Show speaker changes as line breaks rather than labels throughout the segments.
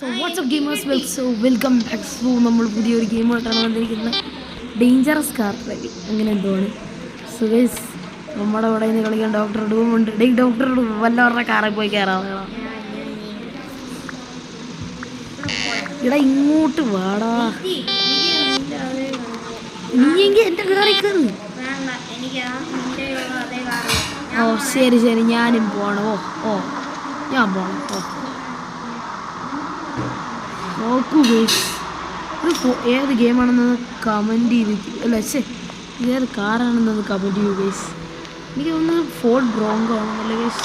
So WhatsApp gamers welcome back. So നമ്മൾ പുതിയൊരു ഗെയിമായിട്ടാണ് വന്നിരിക്കുന്നത്, ഡേഞ്ചറസ് കാർ ഡ്രൈവിംഗ് അങ്ങനെ എന്തുവാണ്. സോ ഗൈസ്, നമ്മുടെ ഇവിടെ നിന്ന് കളിക്കാൻ ഡോക്ടർ ഡൂം ഉണ്ട്. ഡോക്ടർ ഡൂം വല്ലവരുടെ കാറിൽ പോയി കയറാതെ ഇവിടെ ഇങ്ങോട്ട് വാടാ. നീയെങ്കിൽ എൻ്റെ കാറിൽ കയറി. ഓ ശരി ശരി, ഞാനും പോകണം. ഓ ഞാൻ പോകണം. നോക്കൂ ഗൈസ്, ഇത് ഏത് ഗെയിമാണെന്നത് കമൻറ്റ് ചെയ്തിട്ട് അല്ല ഏത് കാറാണെന്നത് കമൻറ്റ് ചെയ്യൂ ഗൈസ്. എനിക്ക് തോന്നുന്നത് ഫോർഡ് ബ്രോങ്കോ ആണെന്നല്ലേ ഗൈസ്.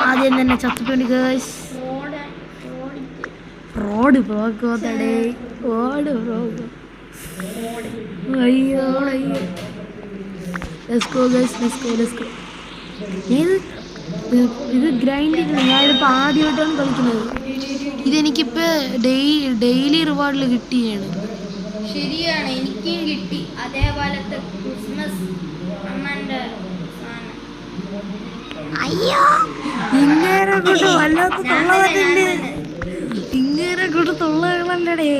ആദ്യം തന്നെ ചത്തുപോയി ഗൈസ്. റോഡ് ബ്രോക്കോത്തടേ, ഓട് ബ്രോക്കോ. അയ്യോ അയ്യോ, let's go guys, let's go. ഇത് ഗ്രൈൻഡിങ്. ഞാനിപ്പോൾ ആദ്യമായിട്ടാണ് കളിക്കുന്നത്. ഇതെനിക്കിപ്പോൾ ഡെയിലി റിവാർഡിൽ കിട്ടിയാണ്.
ശരിയാണ്, എനിക്കും കിട്ടി അതേപോലത്തെ ക്രിസ്മസ് അമ്മൻ്റെ.
അയ്യോ, ഇങ്ങനെ കൊണ്ട് വല്ലാത്ത തൊള്ളവല്ലേ, ഇങ്ങനെ കൊണ്ട് തൊള്ളകളല്ലേ.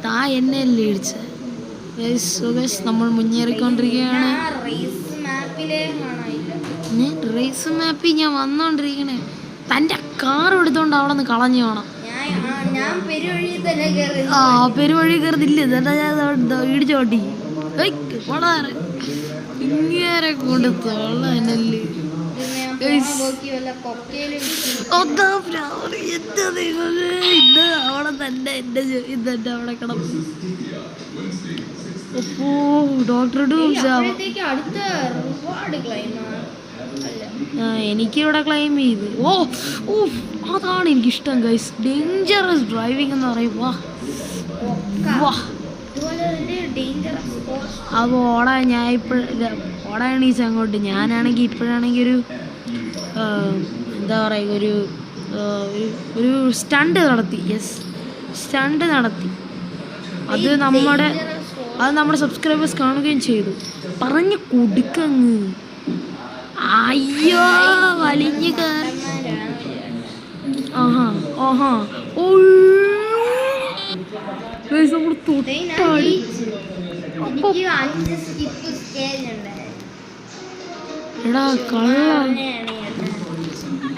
താ എന്നെ അല്ലേ ഇടിച്ചത്. നമ്മൾ മുന്നേറിക്കൊണ്ടിരിക്കുകയാണ്. റേസ് മാപ്പിൽ ഞാൻ വന്നോണ്ടിരിക്കണേ. തൻ്റെ കാർ എടുത്തോണ്ട് അവിടെ നിന്ന് കളഞ്ഞു വേണം. പെരുവഴി കയറുന്നില്ല, ഇടിച്ചോട്ടി ഇങ്ങനെ കൊണ്ട് തൊള്ളല്ലേ. ഇന്ന് അവിടെ തന്നെ എന്റെ അവിടെ കിടന്നു. ഡോക്ടർ എനിക്കിവിടെ ക്ലൈം ചെയ്ത്. അതാണ് എനിക്കിഷ്ടം ഗൈസ്, ഡേഞ്ചറസ് ഡ്രൈവിംഗ് എന്ന് പറയും. അപ്പോൾ ഞാൻ ഓടാണീച്ച അങ്ങോട്ട്. ഞാനാണെങ്കിൽ ഇപ്പോഴാണെങ്കിൽ ഒരു എന്താ പറയുക, ഒരു സ്റ്റണ്ട് നടത്തി. സ്റ്റണ്ട് നടത്തി. അത് നമ്മുടെ സബ്സ്ക്രൈബേഴ്സ് കാണുകയും ചെയ്തു. പറഞ്ഞു കൊടുക്കങ്ങ്. അയ്യോ വലിഞ്ഞ് കയറി. നമ്മൾ തൊട്ടാടി. എടാ കള്ള,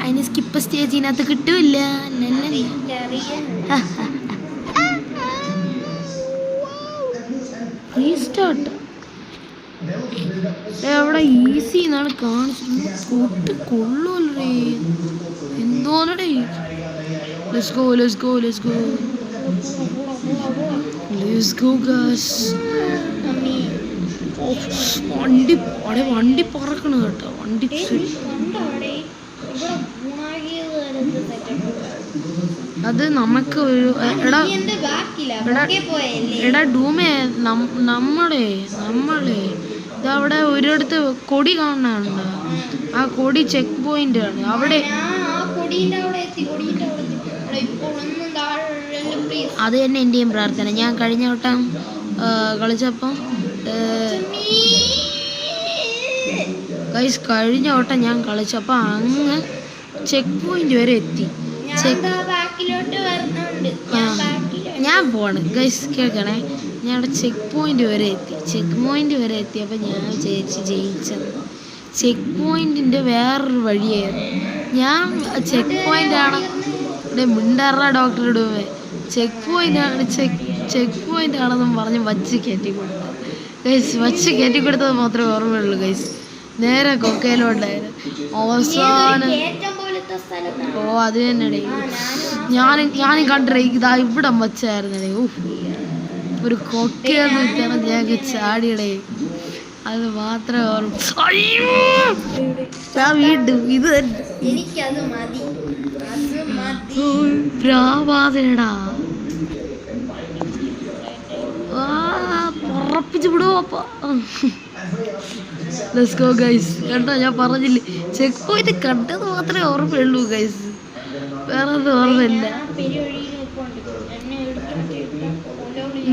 അതിന് സ്കിപ്പ് സ്റ്റേജിനകത്ത് കിട്ടൂല്ല. റീസ്റ്റാർട്ട് അവിടെ ഈസി എന്നാണ് കാണിച്ചത്. കൊട്ട് കൊള്ളൂല്ലേ എന്തോന്നടേ. Let's go guys. വണ്ടി പറക്കണ കേട്ടോ. വണ്ടി അത് നമുക്ക് ഒരു എടാ ഡൂമേ, നമ്മളെ ഇതവിടെ ഒരിടത്ത് കൊടി കാണാനുണ്ട്. ആ കൊടി ചെക്ക് പോയിന്റ് ആണ്. അവിടെ അത് തന്നെ എൻ്റെയും പ്രാർത്ഥന. ഞാൻ കഴിഞ്ഞ വട്ടം കളിച്ചപ്പം കഴിഞ്ഞ വട്ടം ഞാൻ കളിച്ചപ്പോൾ അങ്ങ് ചെക്ക് പോയിന്റ് വരെ എത്തി. ഞാൻ പോണ് ഗൈസ്, കേൾക്കണേ. ഞാൻ അവിടെ ചെക്ക് പോയിന്റ് വരെ എത്തിയപ്പോൾ ഞാൻ വിചാരിച്ച് ജയിച്ചത്. ചെക്ക് പോയിന്റിൻ്റെ വേറൊരു വഴിയായിരുന്നു. ഞാൻ ചെക്ക് പോയിന്റ് ആണ് മിണ്ടാറ ഡോക്ടർ ഇടുവേ. ചെക്ക് പോയിന്റ് ആണെന്നും പറഞ്ഞ് വച്ച് കയറ്റി കൊടുത്തത് ഗൈസ്. വച്ച് കയറ്റി കൊടുത്തത് മാത്രമേ ഓർമ്മയുള്ളൂ ഗൈസ്. നേരെ കൊക്കയിലോട്ടായിരുന്നു അവസാനം. അത് തന്നെ ഞാനും കണ്ടേ. ഇതാ ഇവിടെ വച്ചായിരുന്നേ. ഒരു കൊക്കയെന്ന് വെച്ചാൽ ഞാൻ ചാടിയടേ. അത് മാത്രമേ ഓർമ്മ. ഞാൻ വീണ്ടും ഇത് പ്രാവാതേടാ ഉറപ്പിച്ച് വിടുവോ. Let's go guys. കേട്ടോ, ഞാൻ പറഞ്ഞില്ലേ, ചെക്ക് പോയിന്റ് കണ്ടത് മാത്രമേ ഓർമ്മയുള്ളൂ ഗൈസ്, വേറെ ഒന്നും ഓർമ്മയില്ല.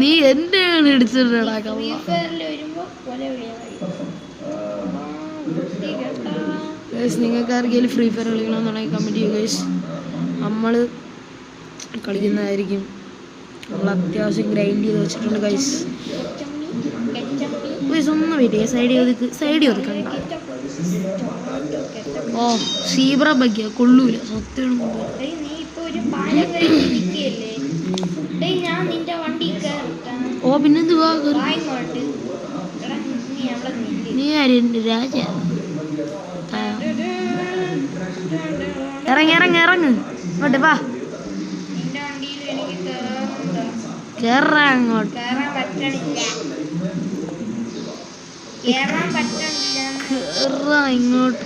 നീ എന്നെയാണ് ഇടിച്ചിട്ടാ കള്ള. ഗൈസ് നിങ്ങൾക്ക് ആർക്കെങ്കിലും ഫ്രീ ഫയർ കളിക്കണമെന്നുണ്ടെങ്കിൽ കമൻറ്റ് ചെയ്യുക ഗൈസ്. നമ്മൾ കളിക്കുന്നതായിരിക്കും. നമ്മൾ അത്യാവശ്യം ഗ്രൈൻഡ് ചെയ്ത് വെച്ചിട്ടുണ്ട് ഗൈസ്. ഗൈസ് ഒന്ന് വെയിറ്റ് ചെയ്യുക. സൈഡിൽ ഒതുക്കണ്ട. ഓ സീബ്ര ബഗ്ഗിയ കൊള്ളൂല സത്യം. ഓ പിന്നെന്തുവാ നീ ആര് രാജ? ഇറങ്ങി ഇങ്ങോട്ട് വാ. കേറാ അങ്ങോട്ട്. കേറാ ഇങ്ങോട്ട്.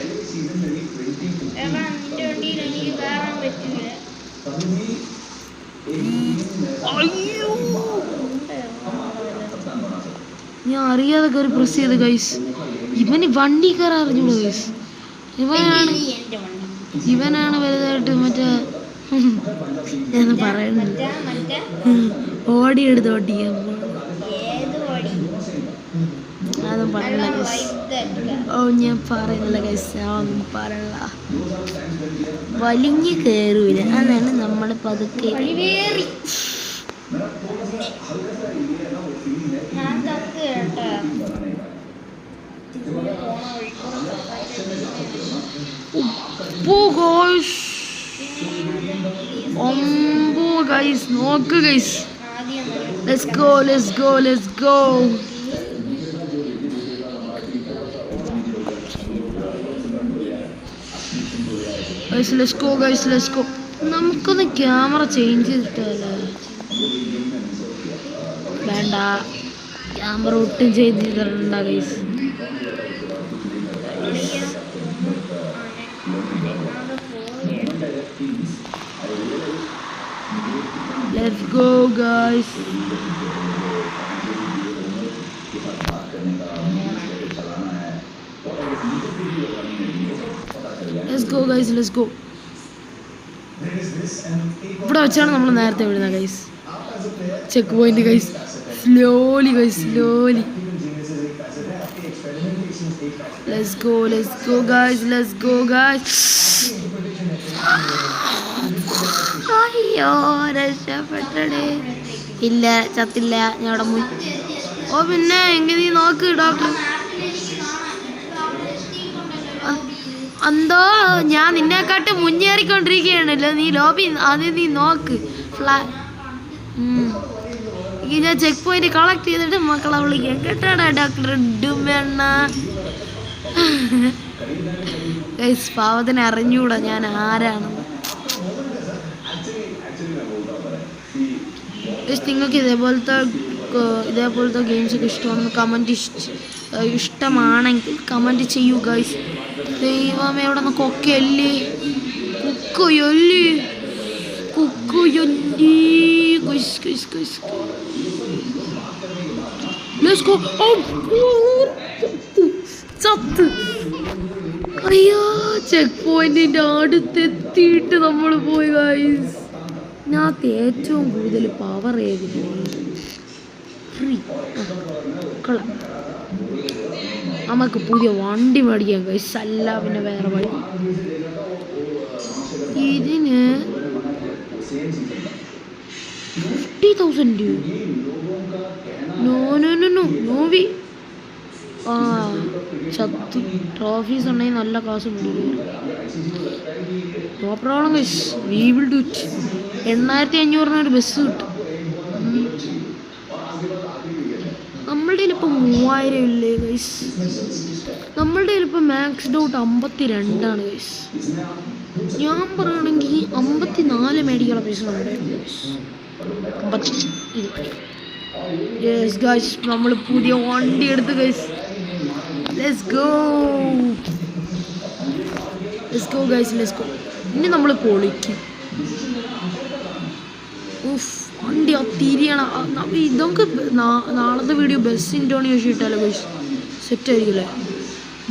അയ്യോ ഞാൻ അറിയാതെ കയറി പ്രസ് ചെയ്ത് ഗൈസ്. ഇവന് വണ്ടി കയറാൻ അറിഞ്ഞൂടാ ഗൈസ്. ഇവനാണ് വലുതായിട്ട് മറ്റേ ഞാൻ പറയുന്നത് ഓടിയെടുത്ത് ഓടിക്കാൻ അതും പറയല ഗൈസ്. ഓ ഞാൻ പറയുന്നില്ല ഗൈസ്. ഞാൻ ഒന്നും പറയല. വലിഞ്ഞ് കയറൂല. അതാണ് നമ്മൾ പതുക്കെ ഗൈസ് നോക്ക് guys. Let's go. Guys, let's go. നമുക്കൊന്ന് ക്യാമറ ചേഞ്ച് ചെയ്തിട്ടല്ലേ? വേണ്ട, ക്യാമറ ഒട്ടും ചേഞ്ച് ചെയ്തിട്ടുണ്ടാ guys. Let's go guys. Let's go. ഇവിടെ വെച്ചാണ് നമ്മൾ നേരത്തെ വിടുന്നത് guys. Check point guys. Slowly. Let's go guys. അയ്യോ രക്ഷപ്പെട്ടേ. ഇല്ല ചത്തില്ല. ഞാൻ അവിടെ ഓ പിന്നെ എങ്ങനെ നീ നോക്ക് ഡോക്ടർ. എന്തോ ഞാൻ നിന്നെക്കാട്ട് മുന്നേറിക്കൊണ്ടിരിക്കുകയാണല്ലോ. നീ ലോബി ആദ്യം നീ നോക്ക്. ഞാൻ ചെക്ക് പോയിന്റ് കളക്ട് ചെയ്തിട്ട് മക്കളെ വിളിക്കാം കേട്ടാടാ ഡോക്ടർ ഡുമെണ്ണ. പാവത്തിന് അറിഞ്ഞൂടാ ഞാൻ ആരാണെന്ന്. നിങ്ങൾക്ക് ഇതേപോലത്തെ ഗെയിംസ് ഒക്കെ ഇഷ്ടമാണെന്ന് ഇഷ്ടമാണെങ്കിൽ കമൻറ്റ് ചെയ്യൂ ഗൈസ്. ദൈവമേ എവിടെ നിന്ന് കൊക്കയല്ലേ ചത്ത്. അയ്യോ ചെക്ക് പോയിന്റിന്റെ അടുത്തെത്തിയിട്ട് നമ്മൾ പോയി ഗൈസ്. ഞാൻ ഏറ്റവും കൂടുതൽ പവർ നമുക്ക് പുതിയ വണ്ടി മേടിക്കാം ഗൈസ്. അല്ല പിന്നെ വേറെ വഴി. ഇതിന് 50,000 നോവി. ആ ചത്ത്. ട്രോഫീസ് ഉണ്ടെങ്കിൽ നല്ല കാശ് മേടിക്കും. No problem guys, we will do it. 8,500 bus കിട്ടും. നമ്മളുടെ ഇപ്പം 3000 ഇല്ലേ ഗൈസ്. നമ്മളുടെ ഇപ്പം മാക്സ്ഡ് ഔട്ട് 52 ഗൈസ്. ഞാൻ പറയുകയാണെങ്കിൽ 54 മേടിക്കാനുള്ള പൈസ നമ്മുടെ ഗൈസ്. നമ്മൾ പുതിയ വണ്ടി എടുത്ത് ഗൈസ്. Let's go guys. ഇനി നമ്മൾ പൊളിക്കും. വണ്ടി തിരിയണം. ഇതൊക്കെ നാളത്തെ വീഡിയോ ബസ് ഇൻഡോനേഷ്യ ഇട്ടാലോ ഗൈസ്? സെറ്റ് ആയിരിക്കില്ലേ?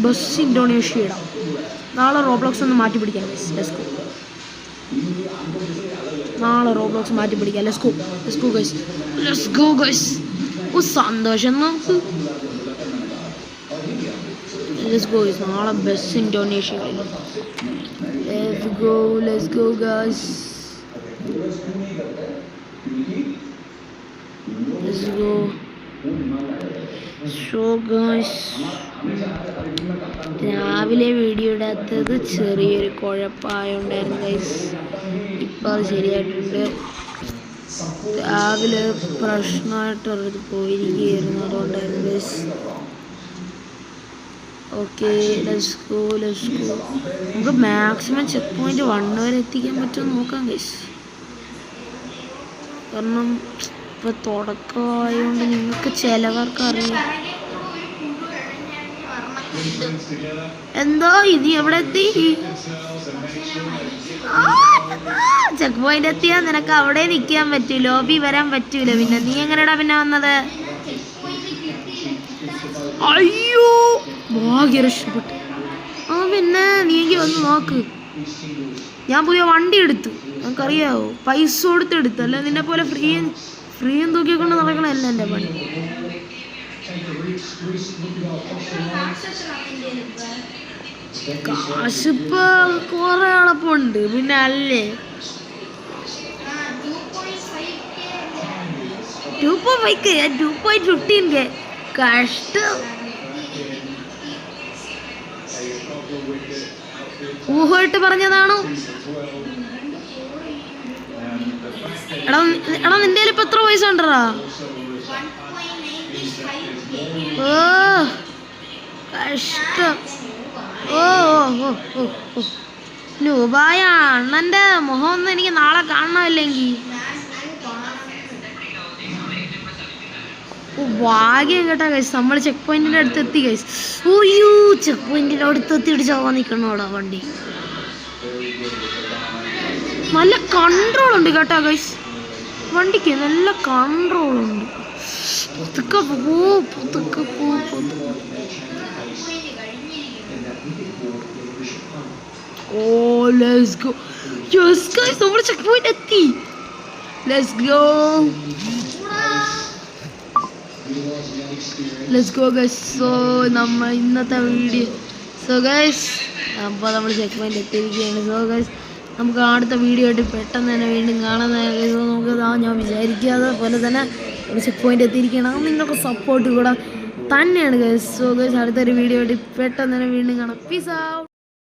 ബസ് ഇൻഡോനേഷ്യ ഇടാം. നാളെ റോബ്ലോക്സ് ഒന്ന് മാറ്റി പിടിക്കാം ഗൈസ്. Let's go guys. സന്തോഷം നമുക്ക്. Let's go guys. നാളെ ബസ് ഇന്തോനേഷ്യ കളിക്കും. Let's go guys. Let's go. So guys, രാവിലെ വീഡിയോ ഇടാത്തത് ചെറിയൊരു കുഴപ്പമായുണ്ടായിരുന്നു ഗൈസ്. ഇപ്പോൾ അത് ശരിയായിട്ടുണ്ട്. രാവിലെ പ്രശ്നമായിട്ടൊരിത് പോയിരിക്കുകയായിരുന്നു, അതുകൊണ്ടായിരുന്നു ഗൈസ്. Okay, let's go. നമുക്ക് മാക്സിമം ചെക്ക് പോയിന്റ് 1 വരെ എത്തിക്കാൻ പറ്റുമോ നോക്കാം ഗൈസ്. കാരണം ഇപ്പോൾ തുടക്കമായതുകൊണ്ട് നിങ്ങൾക്ക് ചിലവർക്ക് അറിയാം. എന്തോ ഇനി എവിടെ എത്തി? ചെക്ക് പോയിന്റ് എത്തിയാ നിനക്ക് അവിടെ നിൽക്കാൻ പറ്റൂ, ലോബി വരാൻ പറ്റൂല. പിന്നെ നീ എങ്ങനെയാടാ പിന്നെ വന്നത്? അയ്യോ, ഭാഗ്യ രക്ഷപ്പെട്ടു. പിന്നെ നീങ്കി വന്ന് നോക്ക്. ഞാൻ പുതിയ വണ്ടി എടുത്തു, നിനക്കറിയാവോ? പൈസ കൊടുത്തെടുത്തു, അല്ല നിന്നെ പോലെ ഫ്രീയും തൂക്കിക്കൊണ്ട് നടക്കണമല്ല എൻ്റെ പണി. കാശിപ്പോ കുറെ എളുപ്പമുണ്ട് പിന്നെ അല്ലേ. 2.15K കഷ്ടം. ഊഹമായിട്ട് പറഞ്ഞതാണോ? എടാ നിന്റെ ഇപ്പൊ എത്ര പൈസ ഉണ്ടറാ? ഓ കഷ്ടം. ഓ നൂബായ അണ്ണന്റെ മുഖം ഒന്നും എനിക്ക് നാളെ കാണണമല്ലെങ്കിൽ. ഭാഗ്യം കേട്ടാ ഗൈസ്, നമ്മൾ ചെക്ക് പോയിന്റിന്റെ അടുത്ത് എത്തി ഗൈസ്. ഓയ്യോ, ചെക്ക് പോയിന്റിന്റെ അടുത്ത് എത്തിയിട്ട് ചാവാൻ നിൽക്കണോടാ വണ്ടി. നല്ല കൺട്രോൾ ഉണ്ട് കേട്ടാ ഗൈസ്, വണ്ടിക്ക് നല്ല കൺട്രോൾ ഉണ്ട്. പുതുക്കെ പോ. ഓ ലെറ്റ്സ് ഗോ. യെസ് ഗൈസ്, നമ്മൾ ചെക്ക് പോയിന്റ് എത്തി. Let's go guys. സോ നമ്മൾ ഇന്നത്തെ വീഡിയോ, സോ ഗൈസ് അപ്പോൾ നമ്മൾ ചെക്ക് പോയിന്റ് എത്തിയിരിക്കുകയാണ്. സോ ഗൈസ്, നമുക്ക് അടുത്ത വീഡിയോ ആയിട്ട് പെട്ടെന്ന് തന്നെ വീണ്ടും കാണുന്ന നമുക്ക് ഞാൻ വിചാരിക്കാതെ പോലെ തന്നെ ഒരു ചെക്ക് പോയിന്റ് എത്തിയിരിക്കുകയാണ്. നിങ്ങൾക്ക് സപ്പോർട്ട് കൂടെ തന്നെയാണ് ഗൈസ്. സോ ഗൈസ്, അടുത്തൊരു വീഡിയോ ആയിട്ട് പെട്ടെന്ന് തന്നെ വീണ്ടും കാണാം. Peace out.